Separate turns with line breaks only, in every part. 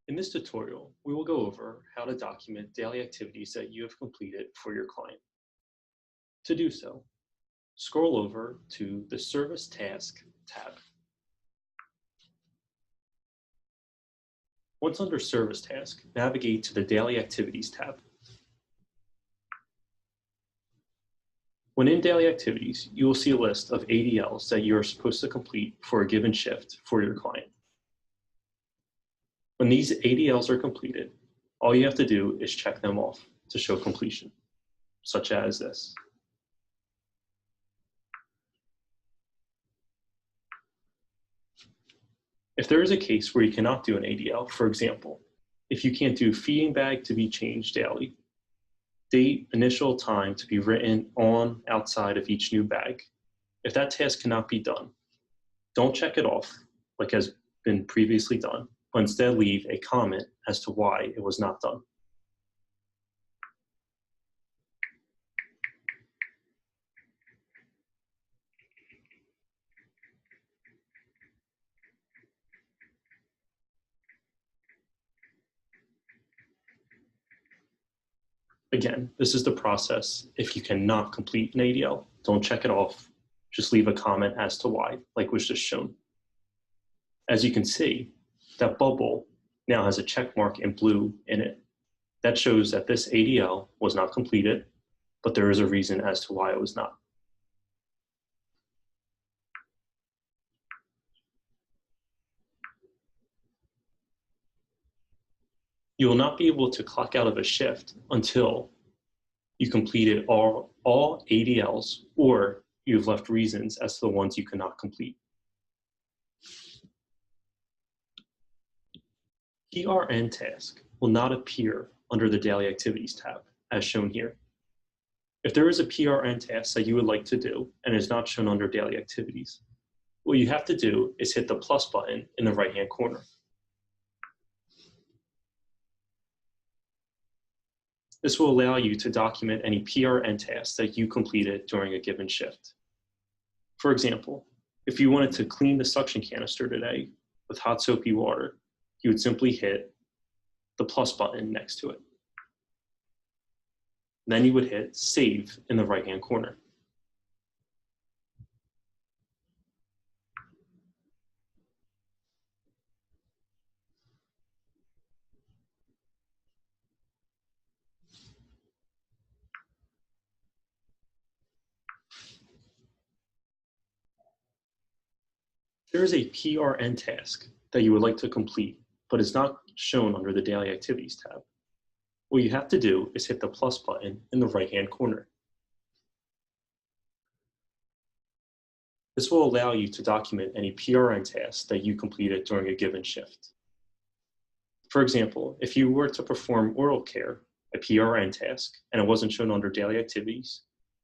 In this tutorial, we will go over how to document daily activities that you have completed for your client. To do so, scroll over to the Service Task tab. Once under Service Task, navigate to the Daily Activities tab. When in Daily Activities, you will see a list of ADLs that you are supposed to complete for a given shift for your client. When these ADLs are completed, all you have to do is check them off to show completion, such as this. If there is a case where you cannot do an ADL, for example, if you can't do feeding bag to be changed daily, date, initial time to be written on outside of each new bag, if that task cannot be done, don't check it off like has been previously done, but instead leave a comment as to why it was not done. Again, this is the process. If you cannot complete an ADL, don't check it off. Just leave a comment as to why, like was just shown. As you can see, that bubble now has a check mark in blue in it. That shows that this ADL was not completed, but there is a reason as to why it was not. You will not be able to clock out of a shift until you completed all ADLs or you've left reasons as to the ones you cannot complete. PRN task will not appear under the Daily Activities tab, as shown here. If there is a PRN task that you would like to do and is not shown under Daily Activities, what you have to do is hit the plus button in the right-hand corner. This will allow you to document any PRN tasks that you completed during a given shift. For example, if you wanted to clean the suction canister today with hot soapy water, you would simply hit the plus button next to it. Then you would hit Save in the right-hand corner. There is a PRN task that you would like to complete, but is not shown under the Daily Activities tab. What you have to do is hit the plus button in the right-hand corner. This will allow you to document any PRN tasks that you completed during a given shift. For example, if you were to perform oral care, a PRN task, and it wasn't shown under Daily Activities,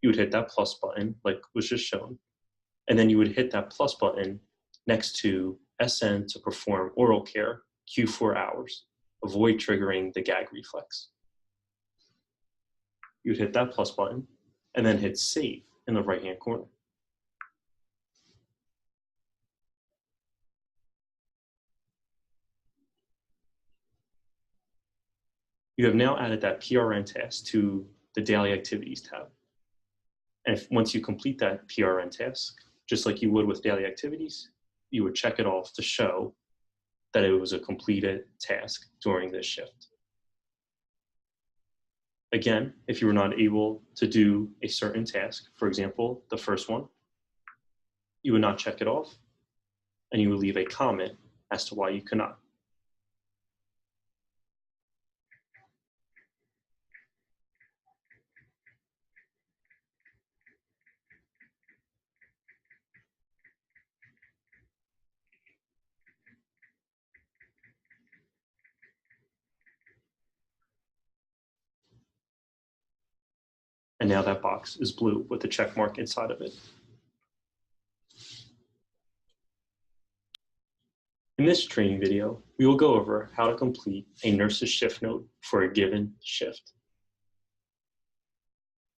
you would hit that plus button like was just shown, and then you would hit that plus button next to SN to perform oral care, Q4 hours. Avoid triggering the gag reflex. You would hit that plus button and then hit Save in the right-hand corner. You have now added that PRN task to the Daily Activities tab. And once you complete that PRN task, just like you would with Daily Activities, you would check it off to show that it was a completed task during this shift. Again, if you were not able to do a certain task, for example, the first one, you would not check it off, and you would leave a comment as to why you cannot. And now that box is blue with the check mark inside of it. In this training video, we will go over how to complete a nurse's shift note for a given shift.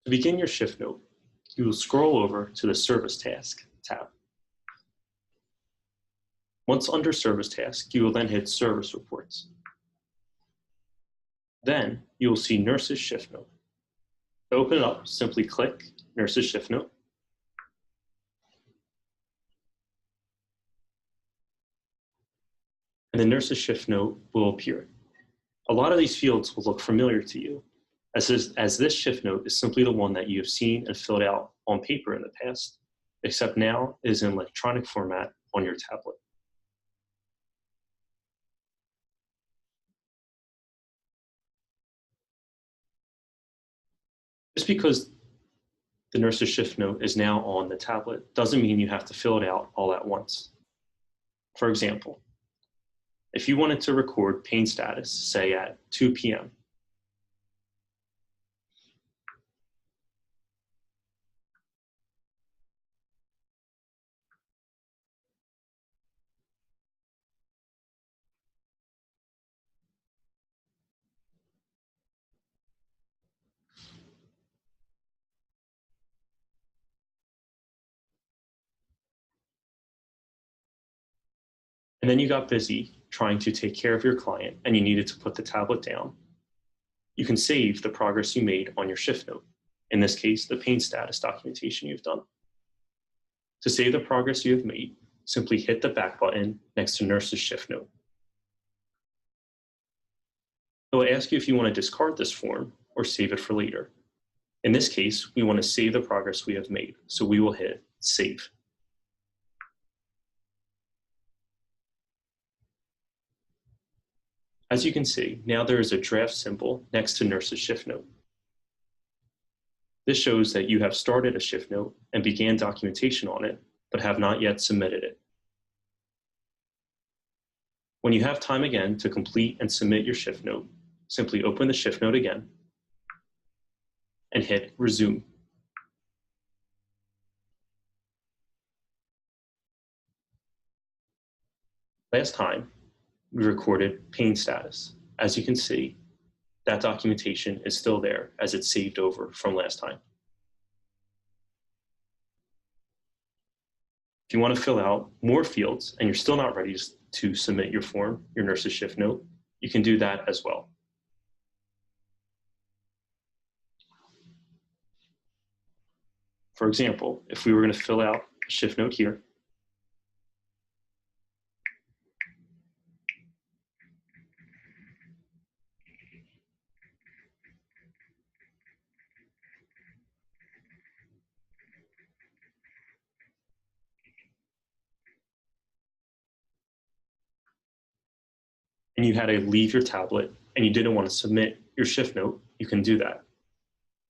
To begin your shift note, you will scroll over to the Service Task tab. Once under Service Task, you will then hit Service Reports. Then you will see Nurse's Shift Note. To open it up, simply click Nurse's Shift Note. And the Nurse's Shift Note will appear. A lot of these fields will look familiar to you, as this shift note is simply the one that you have seen and filled out on paper in the past, except now it is in electronic format on your tablet. Just because the Nurse's Shift Note is now on the tablet doesn't mean you have to fill it out all at once. For example, if you wanted to record pain status, say at 2 p.m., and then you got busy trying to take care of your client and you needed to put the tablet down, you can save the progress you made on your shift note. In this case, the pain status documentation you've done. To save the progress you have made, simply hit the back button next to Nurse's Shift Note. It will ask you if you want to discard this form or save it for later. In this case, we want to save the progress we have made, so we will hit Save. As you can see, now there is a draft symbol next to Nurse's Shift Note. This shows that you have started a shift note and began documentation on it, but have not yet submitted it. When you have time again to complete and submit your shift note, simply open the shift note again and hit Resume. Last time, we recorded pain status. As you can see, that documentation is still there as it's saved over from last time. If you want to fill out more fields and you're still not ready to submit your form, your Nurse's Shift Note, you can do that as well. For example, if we were going to fill out a shift note here, and you had to leave your tablet and you didn't want to submit your shift note, you can do that.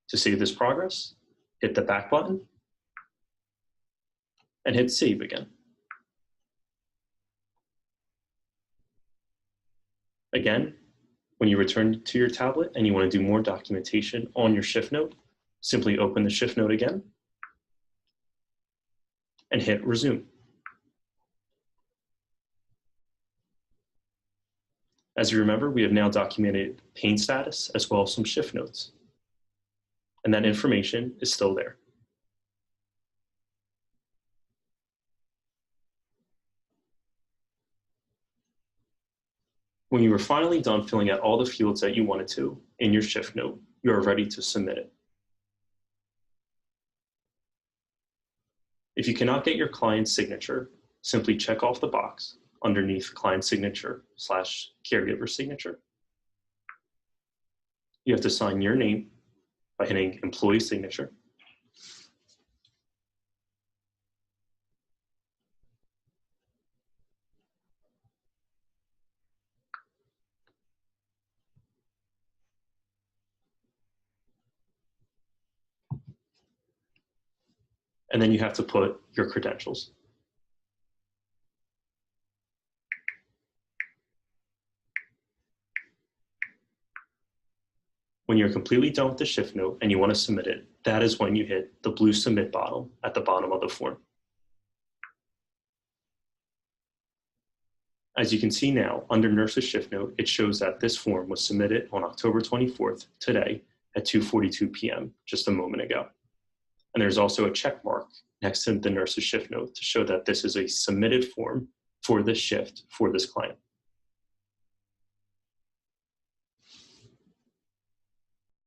To save this progress, hit the back button and hit Save again. Again, when you return to your tablet and you want to do more documentation on your shift note, simply open the shift note again and hit Resume. As you remember, we have now documented pain status as well as some shift notes. And that information is still there. When you were finally done filling out all the fields that you wanted to in your shift note, you are ready to submit it. If you cannot get your client's signature, simply check off the box underneath client signature / caregiver signature. You have to sign your name by hitting employee signature. And then you have to put your credentials. When you're completely done with the shift note and you want to submit it, that is when you hit the blue submit button at the bottom of the form. As you can see now, under Nurse's Shift Note, it shows that this form was submitted on October 24th, today, at 2:42 p.m., just a moment ago. And there's also a check mark next to the Nurse's Shift Note to show that this is a submitted form for this shift for this client.